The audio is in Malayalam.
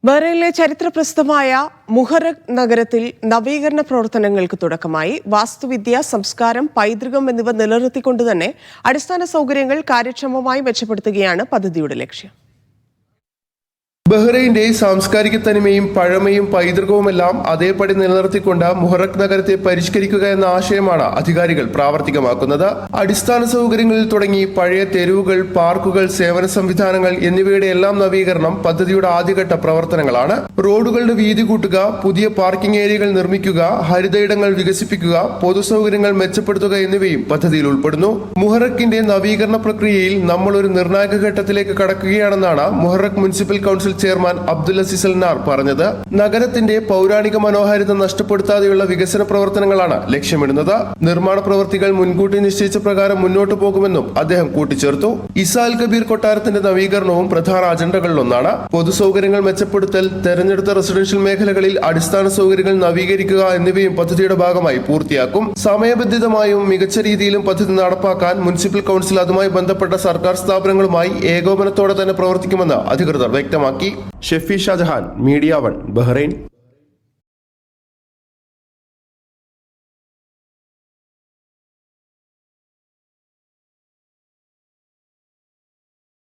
ബഹ്റൈനിലെ ചരിത്രപ്രസിദ്ധമായ മുഹറഖ് നഗരത്തിൽ നവീകരണ പ്രവർത്തനങ്ങൾക്ക് തുടക്കമായി. വാസ്തുവിദ്യ, സംസ്കാരം, പൈതൃകം എന്നിവ നിലനിർത്തിക്കൊണ്ടുതന്നെ അടിസ്ഥാന സൗകര്യങ്ങൾ കാര്യക്ഷമമായി മെച്ചപ്പെടുത്തുകയാണ് പദ്ധതിയുടെ ലക്ഷ്യം. ബഹ്റൈന്റെ സാംസ്കാരിക തനിമയും പഴമയും പൈതൃകവുമെല്ലാം അതേപടി നിലനിർത്തിക്കൊണ്ട് മുഹറഖ് നഗരത്തെ പരിഷ്കരിക്കുക എന്ന ആശയമാണ് അധികാരികൾ പ്രാവർത്തികമാക്കുന്നത്. അടിസ്ഥാന സൗകര്യങ്ങളിൽ തുടങ്ങി പഴയ തെരുവുകൾ, പാർക്കുകൾ, സേവന സംവിധാനങ്ങൾ എന്നിവയുടെ എല്ലാം നവീകരണം പദ്ധതിയുടെ ആദ്യഘട്ട പ്രവർത്തനങ്ങളാണ്. റോഡുകളുടെ വീതി കൂട്ടുക, പുതിയ പാർക്കിംഗ് ഏരിയകൾ നിർമ്മിക്കുക, ഹരിതയിടങ്ങൾ വികസിപ്പിക്കുക, പൊതുസൗകര്യങ്ങൾ മെച്ചപ്പെടുത്തുക എന്നിവയും പദ്ധതിയിൽ ഉൾപ്പെടുന്നു. മുഹറഖിന്റെ നവീകരണ പ്രക്രിയയിൽ നമ്മൾ ഒരു നിർണായക ഘട്ടത്തിലേക്ക് കടക്കുകയാണെന്നാണ് Muharraq municipal council chairman Abdul Aziz Al Nar പറഞ്ഞത്. നഗരത്തിന്റെ പൗരാണിക മനോഹാരിത നഷ്ടപ്പെടുത്താതെയുള്ള വികസന പ്രവർത്തനങ്ങളാണ് ലക്ഷ്യമിടുന്നത്. നിർമ്മാണ പ്രവൃത്തികൾ മുൻകൂട്ടി നിശ്ചയിച്ച പ്രകാരം മുന്നോട്ടു പോകുമെന്നും അദ്ദേഹം കൂട്ടിച്ചേർത്തു. ഇസാ അൽ കബീർ കൊട്ടാരത്തിന്റെ നവീകരണവും പ്രധാന അജണ്ടകളിലൊന്നാണ്. പൊതുസൗകര്യങ്ങൾ മെച്ചപ്പെടുത്തൽ, തെരഞ്ഞെടുത്ത റെസിഡൻഷ്യൽ മേഖലകളിൽ അടിസ്ഥാന സൗകര്യങ്ങൾ നവീകരിക്കുക എന്നിവയും പദ്ധതിയുടെ ഭാഗമായി പൂർത്തിയാക്കും. സമയബന്ധിതമായും മികച്ച രീതിയിലും പദ്ധതി നടപ്പാക്കാൻ മുനിസിപ്പൽ കൗൺസിൽ അതുമായി ബന്ധപ്പെട്ട സർക്കാർ സ്ഥാപനങ്ങളുമായി ഏകോപനത്തോടെ തന്നെ പ്രവർത്തിക്കുമെന്ന് അധികൃതർ വ്യക്തമാക്കി. Shefi Shajahan, media 1, Bahrain.